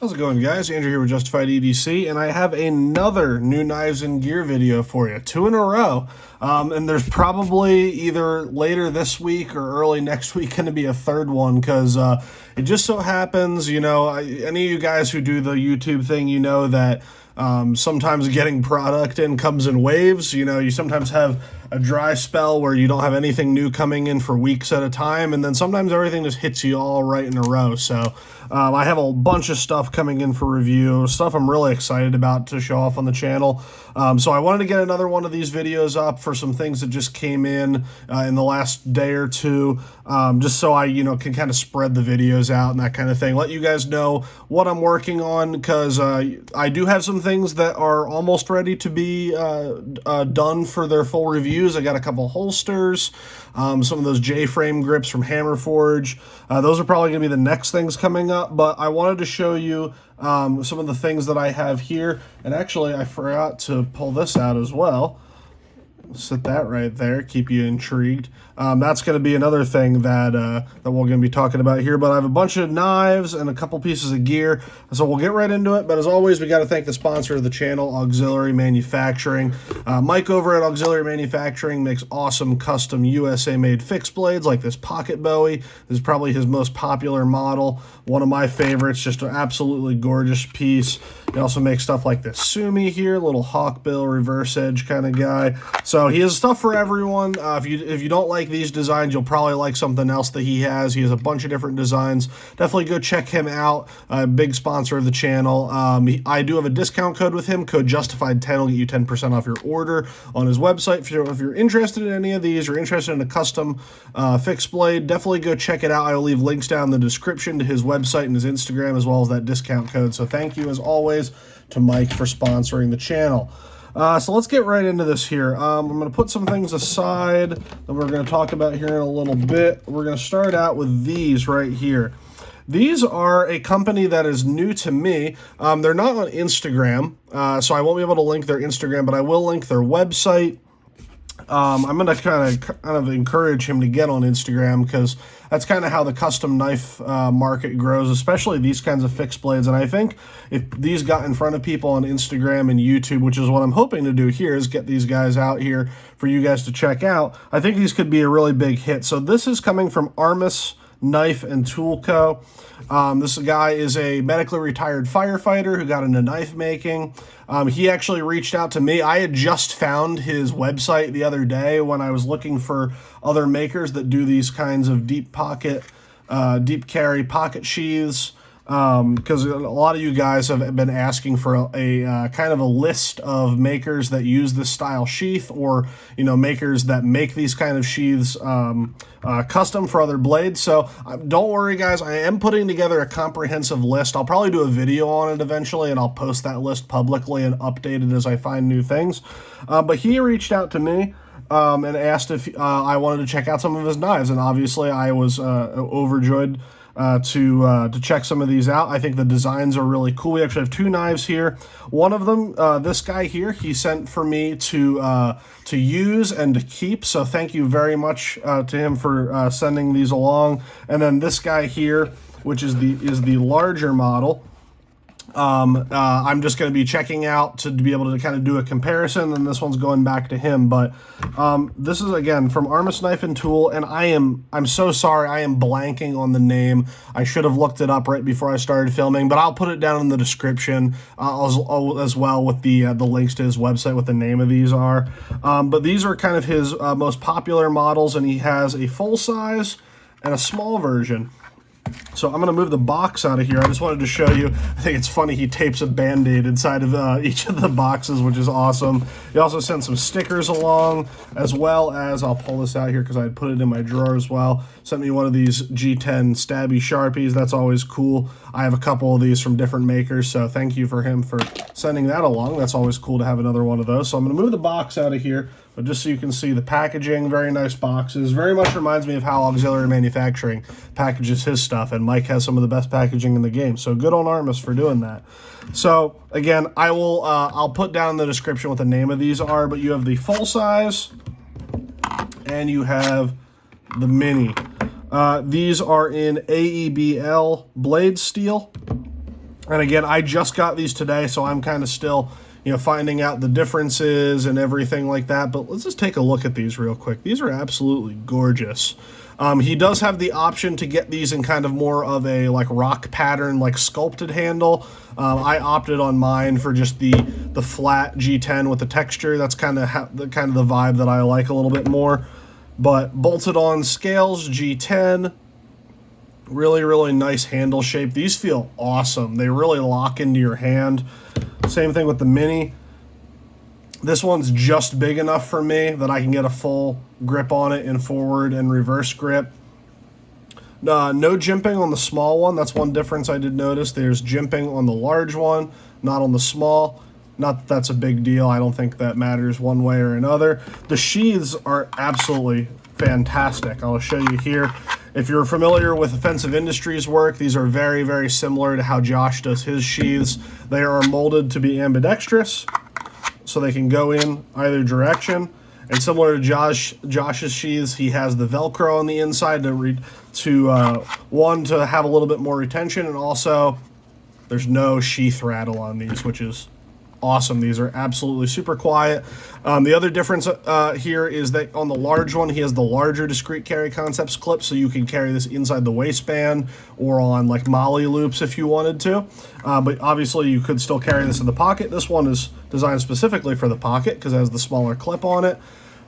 How's it going, guys? Andrew here with Justified EDC, and I have another new knives and gear video for you, 2 in a row. And there's probably either later this week or early next week going to be a third one, because it just so happens, any of you guys who do the YouTube thing, you know that sometimes getting product in comes in waves. You sometimes have a dry spell where you don't have anything new coming in for weeks at a time, and then sometimes everything just hits you all right in a row. So I have a bunch of stuff coming in for review, stuff I'm really excited about to show off on the channel. So I wanted to get another one of these videos up for some things that just came in the last day or two, just so I can kind of spread the videos out and that kind of thing. Let you guys know what I'm working on, because I do have some things that are almost ready to be done for their full reviews. I got a couple holsters, some of those J-frame grips from Hammerforge. Those are probably going to be the next things coming up, but I wanted to show you some of the things that I have here. And actually, I forgot to pull this out as well. Set that right there, keep you intrigued. That's going to be another thing that that we're going to be talking about here. But I have a bunch of knives and a couple pieces of gear, so we'll get right into it. But as always, we got to thank the sponsor of the channel, Auxiliary Manufacturing. Mike over at Auxiliary Manufacturing makes awesome custom USA-made fixed blades like this Pocket Bowie. This is probably his most popular model, one of my favorites, just an absolutely gorgeous piece. He also makes stuff like this Sumi here, little hawkbill reverse edge kind of guy. So he has stuff for everyone. If you don't like these designs, you'll probably like something else that he has. He has a bunch of different designs. Definitely go check him out. Big sponsor of the channel. I do have a discount code with him. Code Justified10 will get you 10% off your order on his website. If you're interested in any of these, or interested in a custom fixed blade, definitely go check it out. I will leave links down in the description to his website and his Instagram, as well as that discount code. So thank you, as always, to Mike for sponsoring the channel. So let's get right into this here. I'm going to put some things aside that we're going to talk about here in a little bit. We're going to start out with these right here. These are a company that is new to me. They're not on Instagram, so I won't be able to link their Instagram, but I will link their website. I'm going to kind of encourage him to get on Instagram, because that's kind of how the custom knife market grows, especially these kinds of fixed blades. And I think if these got in front of people on Instagram and YouTube, which is what I'm hoping to do here, is get these guys out here for you guys to check out, I think these could be a really big hit. So this is coming from Armis Knife and Tool Co. This guy is a medically retired firefighter who got into knife making. He actually reached out to me. I had just found his website the other day when I was looking for other makers that do these kinds of deep carry pocket sheaths. Because a lot of you guys have been asking for a kind of a list of makers that use this style sheath, or makers that make these kind of sheaths custom for other blades. So don't worry, guys, I am putting together a comprehensive list. I'll probably do a video on it eventually, and I'll post that list publicly and update it as I find new things. But he reached out to me and asked if I wanted to check out some of his knives, and obviously I was overjoyed to check some of these out. I think the designs are really cool. We actually have two knives here. One of them, this guy here, he sent for me to use and to keep. So thank you very much to him for sending these along. And then this guy here, which is the larger model. I'm just going to be checking out to be able to kind of do a comparison, and this one's going back to him. But this is, again, from Armis Knife and Tool, and I'm so sorry, I am blanking on the name. I should have looked it up right before I started filming, but I'll put it down in the description as well with the links to his website, what the name of these are. But these are kind of his most popular models, and he has a full size and a small version. So I'm going to move the box out of here. I just wanted to show you. I think it's funny he tapes a Band-Aid inside of each of the boxes, which is awesome. He also sent some stickers along, as well as, I'll pull this out here because I had put it in my drawer as well. Sent me one of these G10 stabby Sharpies. That's always cool. I have a couple of these from different makers, so thank you for him for sending that along. That's always cool to have another one of those. So I'm going to move the box out of here, but just so you can see the packaging, very nice boxes. Very much reminds me of how Auxiliary Manufacturing packages his stuff, and Mike has some of the best packaging in the game. So good on Armis for doing that. So again, I'll put down in the description what the name of these are, but you have the full size and you have the mini. These are in AEBL blade steel. And again, I just got these today, so I'm kind of still, you know, finding out the differences and everything like that. But let's just take a look at these real quick. These are absolutely gorgeous. He does have the option to get these in kind of more of a like rock pattern, like sculpted handle. I opted on mine for just the flat G10 with the texture. That's kind of the vibe that I like a little bit more. But bolted on scales, G10. Really, really nice handle shape. These feel awesome. They really lock into your hand. Same thing with the mini. This one's just big enough for me that I can get a full grip on it in forward and reverse grip. No jimping on the small one. That's one difference I did notice. There's jimping on the large one, not on the small. Not that that's a big deal. I don't think that matters one way or another. The sheaths are absolutely fantastic. I'll show you here. If you're familiar with Offensive Industries work, these are very, very similar to how Josh does his sheaths. They are molded to be ambidextrous, so they can go in either direction. And similar to Josh's sheaths, he has the Velcro on the inside to have a little bit more retention, and also there's no sheath rattle on these, which is awesome. These are absolutely super quiet. The other difference here is that on the large one, he has the larger discrete carry concepts clip, so you can carry this inside the waistband or on like molly loops if you wanted to. But obviously you could still carry this in the pocket. This one is designed specifically for the pocket because it has the smaller clip on it.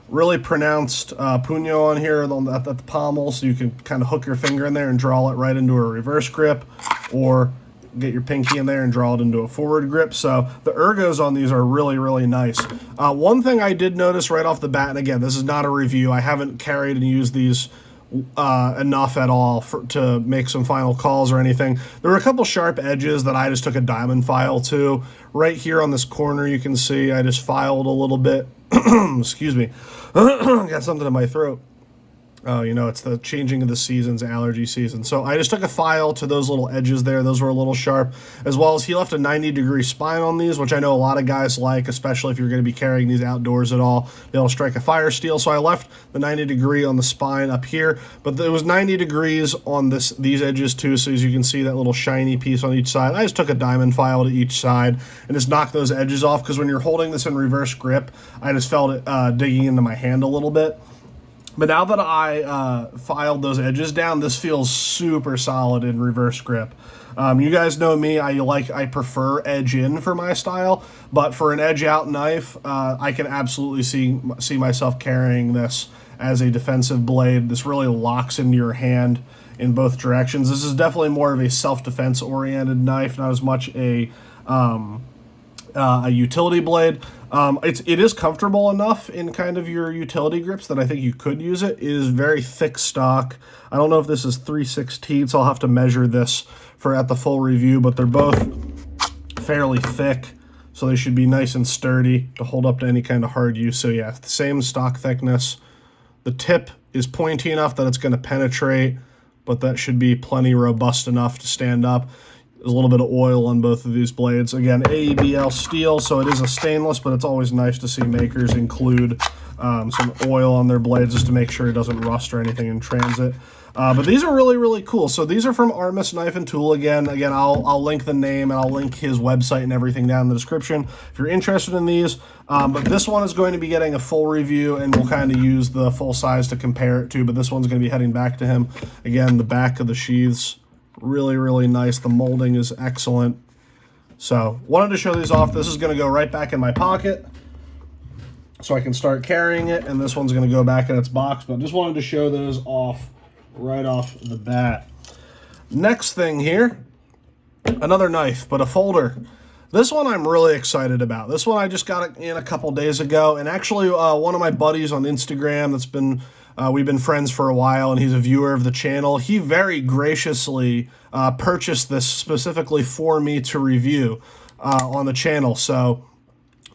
Really pronounced puño on here at the pommel, so you can kind of hook your finger in there and draw it right into a reverse grip, or get your pinky in there and draw it into a forward grip. So the ergos on these are really, really nice. One thing I did notice right off the bat, and again, this is not a review, I haven't carried and used these enough at all to make some final calls or anything. There were a couple sharp edges that I just took a diamond file to. Right here on this corner, you can see I just filed a little bit. Excuse me. Got something in my throat. Oh, you know, it's the changing of the seasons, allergy season. So I just took a file to those little edges there. Those were a little sharp, as well as he left a 90-degree spine on these, which I know a lot of guys like, especially if you're going to be carrying these outdoors at all. They'll strike a fire steel. So I left the 90-degree on the spine up here, but there was 90 degrees on these edges too. So as you can see, that little shiny piece on each side. I just took a diamond file to each side and just knocked those edges off, because when you're holding this in reverse grip, I just felt it digging into my hand a little bit. But now that I filed those edges down, this feels super solid in reverse grip. You guys know me, I prefer edge in for my style, but for an edge out knife, I can absolutely see myself carrying this as a defensive blade. This really locks into your hand in both directions. This is definitely more of a self-defense oriented knife, not as much a utility blade. It is comfortable enough in kind of your utility grips that I think you could use it. It is very thick stock. I don't know if this is 3/16, I'll have to measure this at the full review, but they're both fairly thick, so they should be nice and sturdy to hold up to any kind of hard use. So yeah, the same stock thickness. The tip is pointy enough that it's going to penetrate, but that should be plenty robust enough to stand up. There's a little bit of oil on both of these blades. Again, AEBL steel, so it is a stainless, but it's always nice to see makers include some oil on their blades just to make sure it doesn't rust or anything in transit. But these are really, really cool. So these are from Armis Knife and Tool. Again, I'll link the name and I'll link his website and everything down in the description if you're interested in these. But this one is going to be getting a full review, and we'll kind of use the full size to compare it to. But this one's going to be heading back to him. Again, the back of the sheaths, really, really nice. The molding is excellent. So wanted to show these off. This is going to go right back in my pocket so I can start carrying it, and this one's going to go back in its box. But just wanted to show those off right off the bat. Next thing here, another knife, but a folder. This one I'm really excited about. This one I just got in a couple days ago, and actually one of my buddies on Instagram that's been we've been friends for a while, and he's a viewer of the channel. He very graciously purchased this specifically for me to review on the channel. So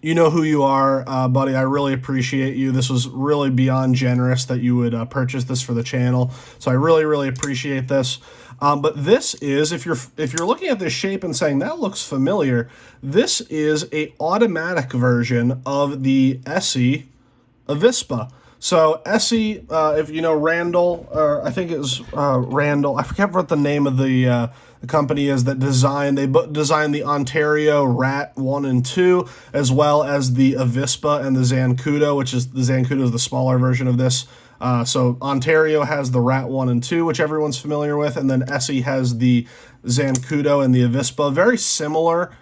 you know who you are, buddy. I really appreciate you. This was really beyond generous that you would purchase this for the channel. So I really, really appreciate this. But this is, if you're looking at this shape and saying that looks familiar, this is a automatic version of the Esee Avispa. So Esee, if you know Randall, or I think it was Randall, I forget what the name of the company is that designed, designed the Ontario Rat 1 and 2, as well as the Avispa and the Zancudo, which is, the Zancudo is the smaller version of this. So Ontario has the Rat 1 and 2, which everyone's familiar with, and then Esee has the Zancudo and the Avispa. Very similar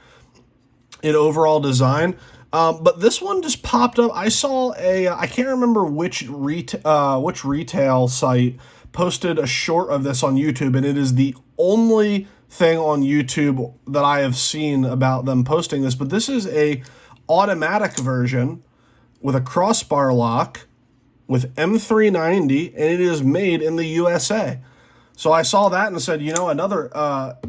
in overall design. But this one just popped up. I saw I can't remember which retail site posted a short of this on YouTube, and it is the only thing on YouTube that I have seen about them posting this. But this is a automatic version with a crossbar lock with M390, and it is made in the USA. So I saw that and said, you know, another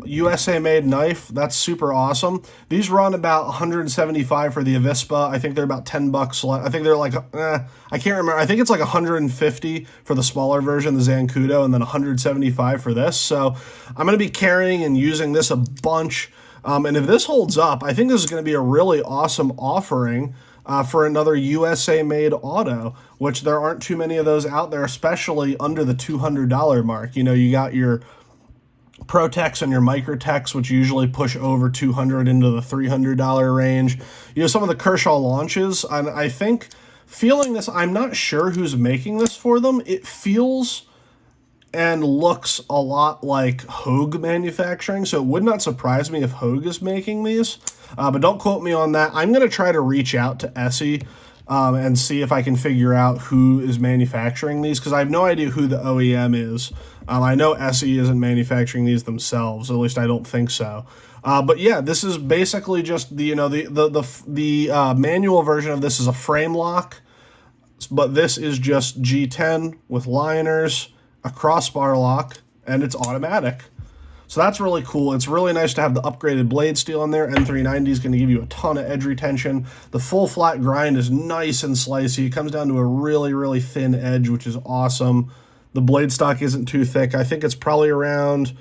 USA-made knife, that's super awesome. These run about $175 for the Avispa. I think they're about $10. I think they're like, I can't remember. I think it's like $150 for the smaller version, the Zancudo, and then $175 for this. So I'm going to be carrying and using this a bunch. And if this holds up, I think this is going to be a really awesome offering for another USA-made auto, which there aren't too many of those out there, especially under the $200 mark. You know, you got your Protex and your Microtex, which usually push over $200 into the $300 range. You know, some of the Kershaw launches, and I think, feeling this, I'm not sure who's making this for them. It feels and looks a lot like Hogue manufacturing, so it would not surprise me if Hogue is making these, but don't quote me on that. I'm going to try to reach out to Esee and see if I can figure out who is manufacturing these, because I have no idea who the OEM is. I know Esee isn't manufacturing these themselves, at least I don't think so. But yeah, this is basically just the, you know, the manual version of this is a frame lock, but this is just G10 with liners, a crossbar lock, and it's automatic. So that's really cool. It's really nice to have the upgraded blade steel in there. M390 is going to give you a ton of edge retention. The full flat grind is nice and slicey. It comes down to a really, really thin edge, which is awesome. The blade stock isn't too thick. I think it's probably around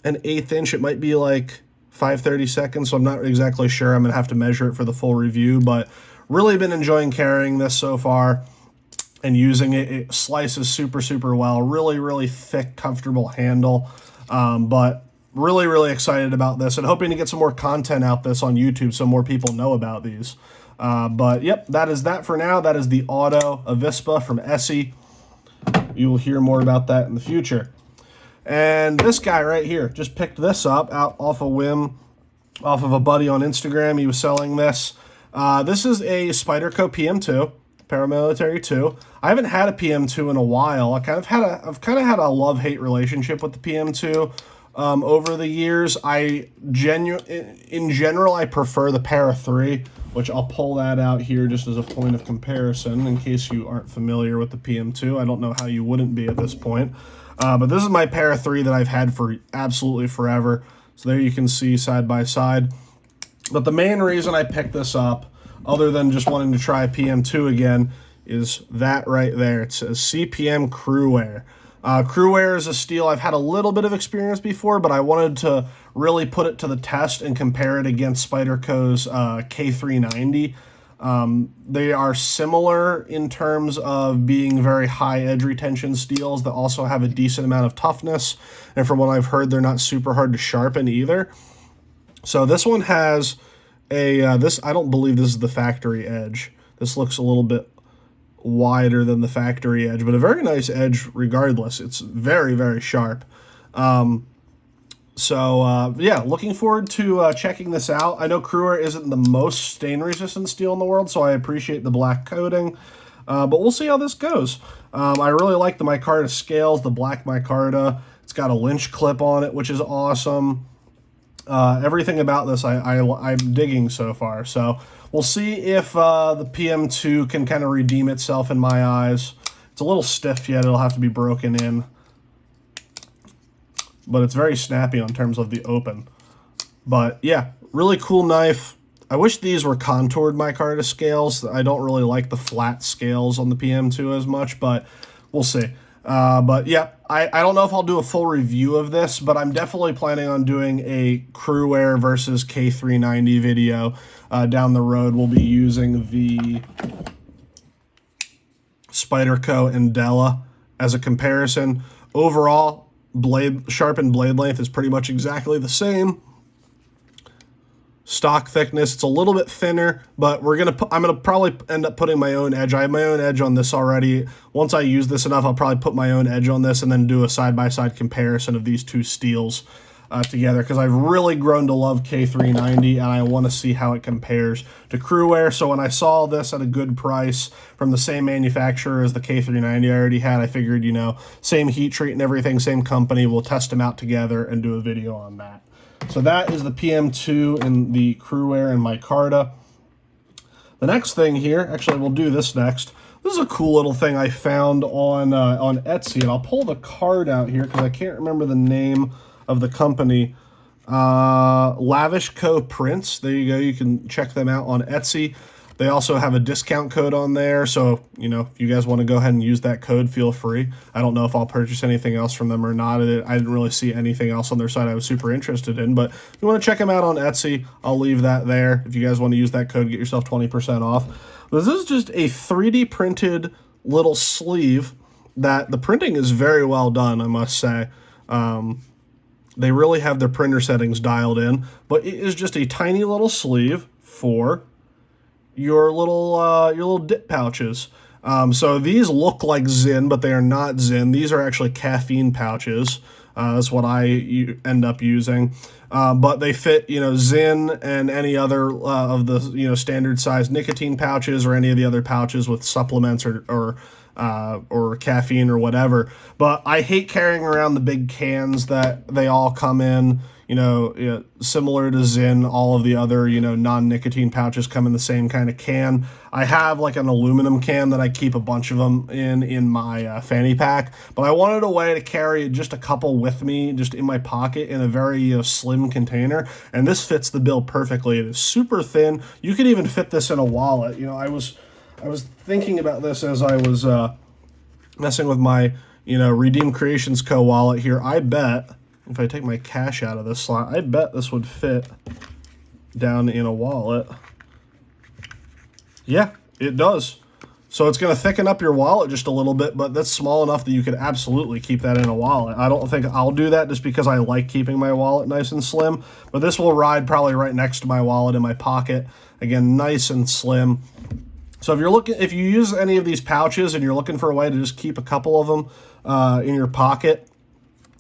an 1/8 inch. It might be like 5/32, so I'm not exactly sure. I'm going to have to measure it for the full review, but really been enjoying carrying this so far and using it. It slices super, super well. Really, really thick, comfortable handle. But really, really excited about this and hoping to get some more content out this on YouTube so more people know about these. But yep, that is that for now. That is the Auto Avispa from Esee. You will hear more about that in the future. And this guy right here, just picked this up out off a whim, off of a buddy on Instagram. He was selling this. This is a Spyderco PM2. Paramilitary 2. I haven't had a PM2 in a while. I've kind of had a love-hate relationship with the PM2 over the years. In general, I prefer the Para 3, which I'll pull that out here just as a point of comparison in case you aren't familiar with the PM2. I don't know how you wouldn't be at this point. But this is my Para 3 that I've had for absolutely forever. So there you can see side by side. But the main reason I picked this up, other than just wanting to try PM2 again, is that right there. It says CPM Cruwear. Cruwear is a steel I've had a little bit of experience before, but I wanted to really put it to the test and compare it against Spyderco's K390. They are similar in terms of being very high edge retention steels that also have a decent amount of toughness, and from what I've heard, they're not super hard to sharpen either. So this one has I don't believe this is the factory edge. This looks a little bit wider than the factory edge, but a very nice edge regardless. It's very, very sharp. Yeah, looking forward to checking this out. I know Cruwear isn't the most stain-resistant steel in the world, so I appreciate the black coating. But we'll see how this goes. I really like the micarta scales, the black micarta. It's got a lynch clip on it, which is awesome. Everything about this I'm digging so far. So we'll see if the PM2 can kind of redeem itself in my eyes. It's a little stiff yet. It'll have to be broken in. But it's very snappy in terms of the open. But yeah, really cool knife. I wish these were contoured micarta scales. I don't really like the flat scales on the PM2 as much, but we'll see. But yeah, I don't know if I'll do a full review of this, but I'm definitely planning on doing a Cruwear versus K390 video down the road. We'll be using the Spyderco and Della as a comparison. Overall, sharpened blade length is pretty much exactly the same. Stock thickness, it's a little bit thinner, but I'm gonna probably end up putting my own edge. I have my own edge on this already. Once I use this enough, I'll probably put my own edge on this and then do a side-by-side comparison of these two steels together, because I've really grown to love K390 and I want to see how it compares to Cruwear. So when I saw this at a good price from the same manufacturer as the K390 I already had, I figured, you know, same heat treat and everything, same company, we'll test them out together and do a video on that. So that is the PM2 and the Cruwear and micarta. The next thing here, actually we'll do this next. This is a cool little thing I found on Etsy, and I'll pull the card out here because I can't remember the name of the company. Lavish Co Prints. There you go. You can check them out on Etsy. They also have a discount code on there, so, you know, if you guys want to go ahead and use that code, feel free. I don't know if I'll purchase anything else from them or not. I didn't really see anything else on their site I was super interested in, but if you want to check them out on Etsy, I'll leave that there. If you guys want to use that code, get yourself 20% off. But this is just a 3D printed little sleeve that the printing is very well done, I must say. They really have their printer settings dialed in, but it is just a tiny little sleeve for your little dip pouches. So these look like Zin, but they are not Zin. These are actually caffeine pouches. That's what I end up using. But they fit, you know, Zin and any other of the, you know, standard size nicotine pouches or any of the other pouches with supplements or caffeine or whatever. But I hate carrying around the big cans that they all come in. You know, similar to Zin, all of the other, you know, non-nicotine pouches come in the same kind of can. I have like an aluminum can that I keep a bunch of them in my fanny pack, but I wanted a way to carry just a couple with me, just in my pocket in a very, you know, slim container, and this fits the bill perfectly. It is super thin. You could even fit this in a wallet. You know, I was thinking about this as I was messing with my, you know, Redeem Creations Co. wallet here. I bet if I take my cash out of this slot, I bet this would fit down in a wallet. Yeah, it does. So it's going to thicken up your wallet just a little bit, but that's small enough that you could absolutely keep that in a wallet. I don't think I'll do that just because I like keeping my wallet nice and slim, but this will ride probably right next to my wallet in my pocket. Again, nice and slim. So if you use any of these pouches and you're looking for a way to just keep a couple of them in your pocket,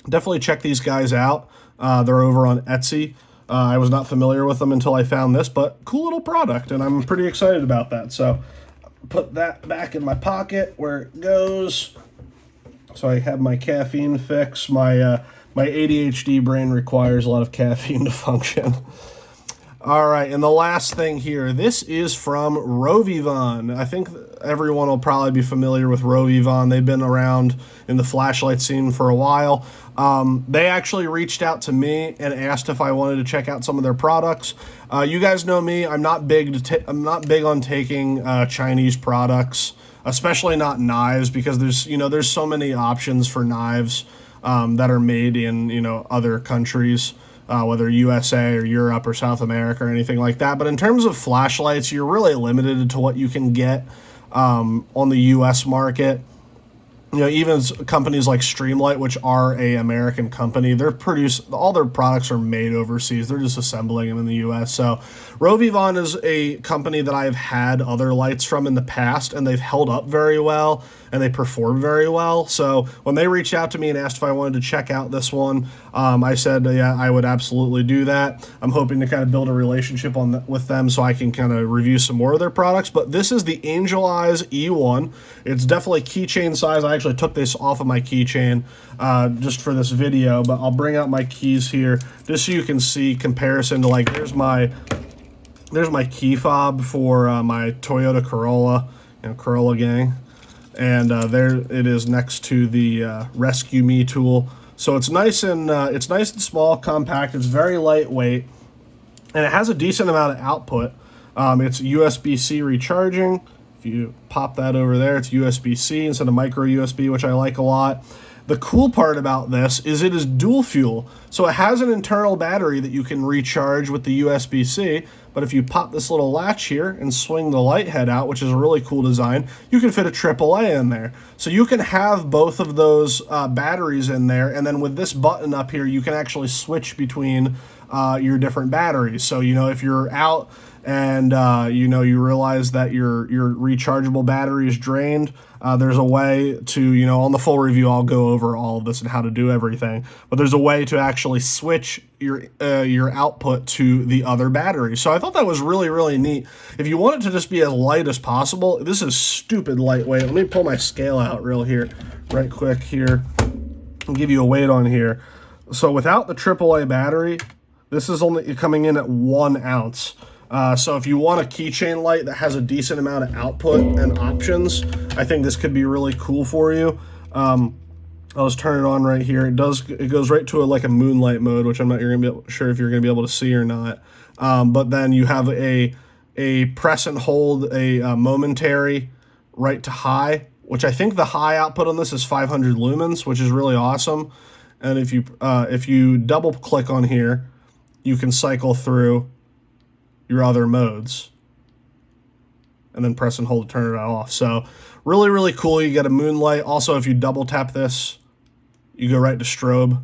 definitely check these guys out. They're over on Etsy. I was not familiar with them until I found this, but cool little product, and I'm pretty excited about that. So put that back in my pocket where it goes. So I have my caffeine fix. My ADHD brain requires a lot of caffeine to function. All right, and the last thing here, this is from Rovyvon. I think everyone will probably be familiar with Rovyvon. They've been around in the flashlight scene for a while. They actually reached out to me and asked if I wanted to check out some of their products. You guys know me. I'm not big on taking Chinese products, especially not knives, because there's so many options for knives that are made in, you know, other countries. Whether USA or Europe or South America or anything like that. But in terms of flashlights, you're really limited to what you can get on the US market. You know, even companies like Streamlight, which are an American company, all their products are made overseas. They're just assembling them in the US. So Rovyvon is a company that I've had other lights from in the past, and they've held up very well and they perform very well. So when they reached out to me and asked if I wanted to check out this one, I said, yeah, I would absolutely do that. I'm hoping to kind of build a relationship with them so I can kind of review some more of their products. But this is the Angel Eyes E1. It's definitely keychain size. I actually took this off of my keychain just for this video, but I'll bring out my keys here just so you can see comparison to, like, there's my key fob for my Toyota Corolla, you know, Corolla gang. And there it is next to the Rescue Me tool. So it's nice and small, compact. It's very lightweight, and it has a decent amount of output. It's USB-C recharging. If you pop that over there, it's USB-C instead of micro USB, which I like a lot. The cool part about this is it is dual fuel. So it has an internal battery that you can recharge with the USB-C, but if you pop this little latch here and swing the light head out, which is a really cool design, you can fit a AAA in there. So you can have both of those batteries in there, and then with this button up here, you can actually switch between your different batteries. So, you know, if you're out and, you know, you realize that your rechargeable battery is drained, there's a way to, you know, on the full review, I'll go over all of this and how to do everything, but there's a way to actually switch your output to the other battery. So I thought that was really, really neat. If you want it to just be as light as possible, this is stupid lightweight. Let me pull my scale out right quick here, and give you a weight on here. So without the AAA battery, this is only coming in at 1 ounce. So if you want a keychain light that has a decent amount of output and options, I think this could be really cool for you. I'll just turn it on right here. It goes right to like a moonlight mode, which I'm not sure if you're going to be able to see or not. But then you have a press and hold, a momentary right to high, which I think the high output on this is 500 lumens, which is really awesome. And if you double click on here, you can cycle through your other modes and then press and hold to turn it off. So really, really cool. You get a moonlight. Also, if you double tap this, you go right to strobe.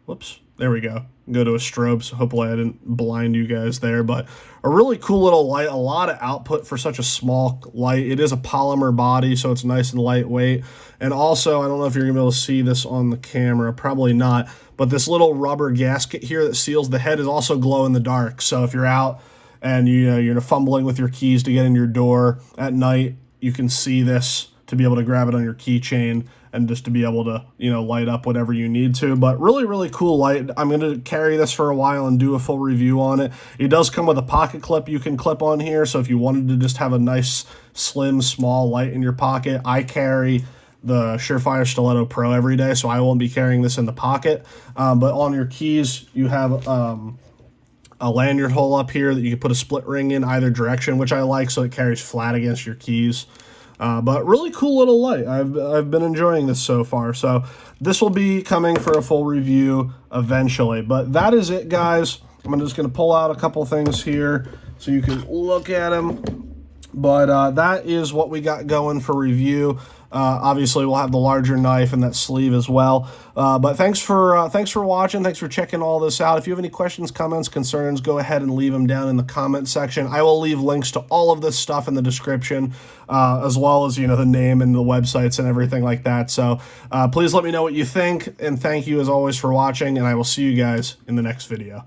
Whoops, there we go. Go to a strobe, so hopefully I didn't blind you guys there, but a really cool little light, a lot of output for such a small light. It is a polymer body, so it's nice and lightweight. And also, I don't know if you're gonna be able to see this on the camera, probably not, but this little rubber gasket here that seals the head is also glow in the dark. So if you're out and you're fumbling with your keys to get in your door at night, you can see this to be able to grab it on your keychain and just to be able to, you know, light up whatever you need to. But really, really cool light. I'm going to carry this for a while and do a full review on it. It does come with a pocket clip you can clip on here. So if you wanted to just have a nice, slim, small light in your pocket, I carry the Surefire Stiletto Pro every day, so I won't be carrying this in the pocket. But on your keys, you have a lanyard hole up here that you can put a split ring in either direction, which I like, so it carries flat against your keys. But really cool little light. I've been enjoying this so far. So this will be coming for a full review eventually. But that is it, guys. I'm just going to pull out a couple things here so you can look at them. But that is what we got going for review. Obviously, we'll have the larger knife and that sleeve as well. But thanks for watching. Thanks for checking all this out. If you have any questions, comments, concerns, go ahead and leave them down in the comment section. I will leave links to all of this stuff in the description, as well as, you know, the name and the websites and everything like that. So please let me know what you think. And thank you, as always, for watching. And I will see you guys in the next video.